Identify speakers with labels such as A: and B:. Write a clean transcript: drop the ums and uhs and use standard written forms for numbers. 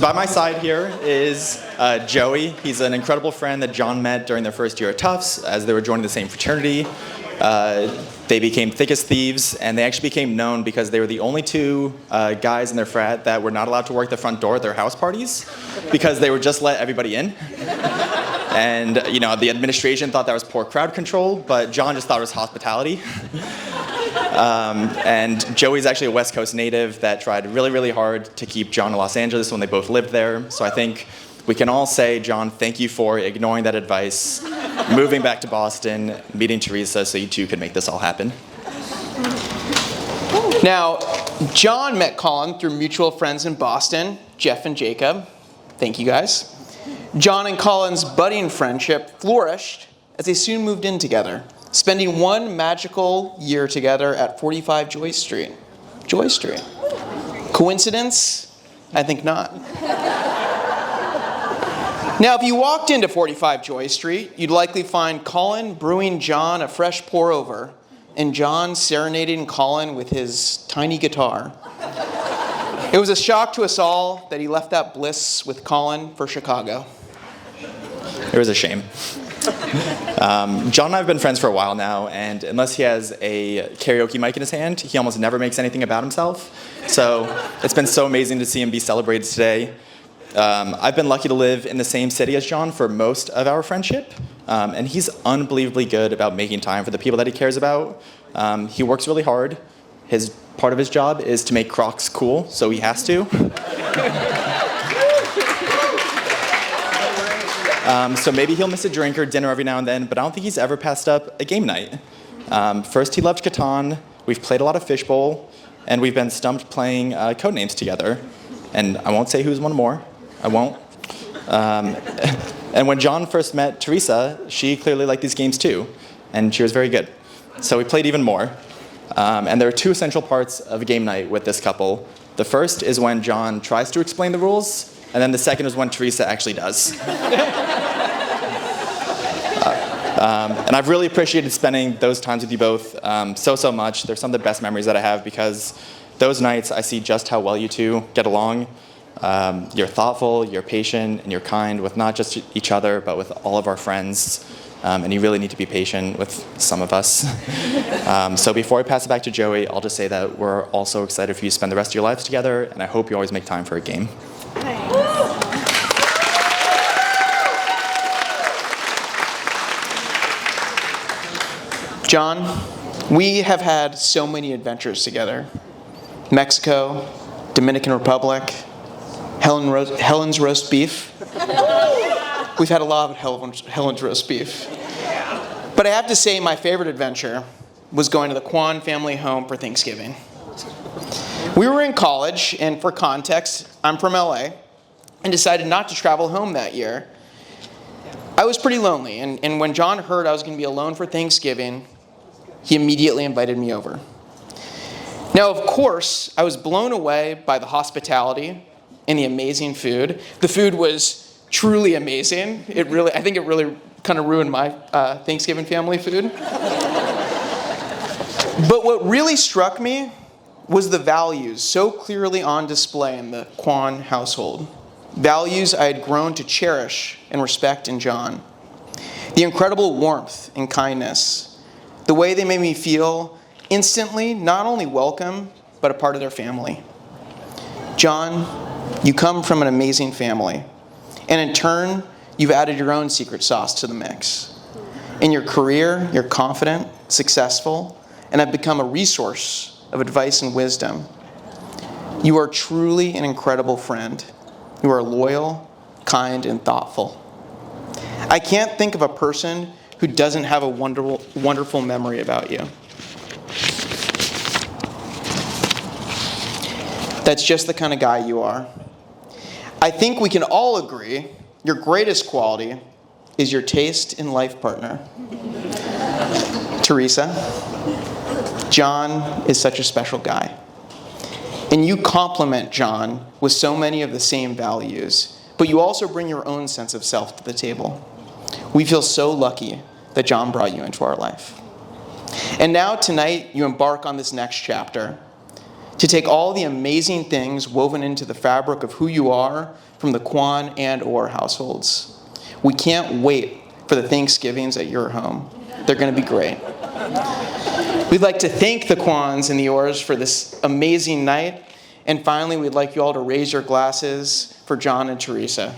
A: by my side here is Joey. He's an incredible friend that John met during their first year at Tufts as they were joining the same fraternity. They became thick as thieves, and they actually became known because they were the only two guys in their frat that were not allowed to work the front door at their house parties because they would just let everybody in. And, the administration thought that was poor crowd control, but John just thought it was hospitality. And Joey's actually a West Coast native that tried really, really hard to keep John in Los Angeles when they both lived there. So I think we can all say, John, thank you for ignoring that advice, moving back to Boston, meeting Teresa so you two could make this all happen.
B: Now, John met Colin through mutual friends in Boston, Jeff and Jacob. Thank you, guys. John and Colin's budding friendship flourished as they soon moved in together, spending one magical year together at 45 Joy Street. Joy Street. Coincidence? I think not. Now, if you walked into 45 Joy Street, you'd likely find Colin brewing John a fresh pour-over, and John serenading Colin with his tiny guitar. It was a shock to us all that he left that bliss with Colin for Chicago.
A: It was a shame. John and I have been friends for a while now, and unless he has a karaoke mic in his hand, he almost never makes anything about himself. So it's been so amazing to see him be celebrated today. I've been lucky to live in the same city as John for most of our friendship, and he's unbelievably good about making time for the people that he cares about. He works really hard. Part of his job is to make Crocs cool, so he has to. So maybe he'll miss a drink or dinner every now and then, but I don't think he's ever passed up a game night. First, he loved Catan. We've played a lot of Fishbowl, and we've been stumped playing Codenames together. And I won't say who's won more. I won't. And when John first met Teresa, she clearly liked these games too, and she was very good. So we played even more. And there are two essential parts of a game night with this couple. The first is when John tries to explain the rules, and then the second is when Teresa actually does. And I've really appreciated spending those times with you both so much. They're some of the best memories that I have because those nights I see just how well you two get along. You're thoughtful, you're patient, and you're kind with not just each other, but with all of our friends. And you really need to be patient with some of us. So before I pass it back to Joey, I'll just say that we're also excited for you to spend the rest of your lives together, and I hope you always make time for a game.
B: John, we have had so many adventures together. Mexico, Dominican Republic, Helen's roast beef. We've had a lot of Helen's roast beef. But I have to say my favorite adventure was going to the Kwan family home for Thanksgiving. We were in college, and for context, I'm from LA, and decided not to travel home that year. I was pretty lonely, and when John heard I was going to be alone for Thanksgiving, he immediately invited me over. Now, of course, I was blown away by the hospitality and the amazing food. The food was truly amazing. I think it really kind of ruined my Thanksgiving family food. But what really struck me was the values so clearly on display in the Kwan household. Values I had grown to cherish and respect in John. The incredible warmth and kindness. The way they made me feel instantly not only welcome, but a part of their family. John, you come from an amazing family. And in turn, you've added your own secret sauce to the mix. In your career, you're confident, successful, and have become a resource of advice and wisdom. You are truly an incredible friend. You are loyal, kind, and thoughtful. I can't think of a person who doesn't have a wonderful memory about you. That's just the kind of guy you are. I think we can all agree your greatest quality is your taste in life partner. Teresa, John is such a special guy. And you complement John with so many of the same values, but you also bring your own sense of self to the table. We feel so lucky that John brought you into our life. And now tonight, you embark on this next chapter. to take all the amazing things woven into the fabric of who you are from the Kwan and or households. We can't wait for the Thanksgivings at your home. They're going to be great. We'd like to thank the Kwans and the Ors for this amazing night. And finally, we'd like you all to raise your glasses for John and Teresa.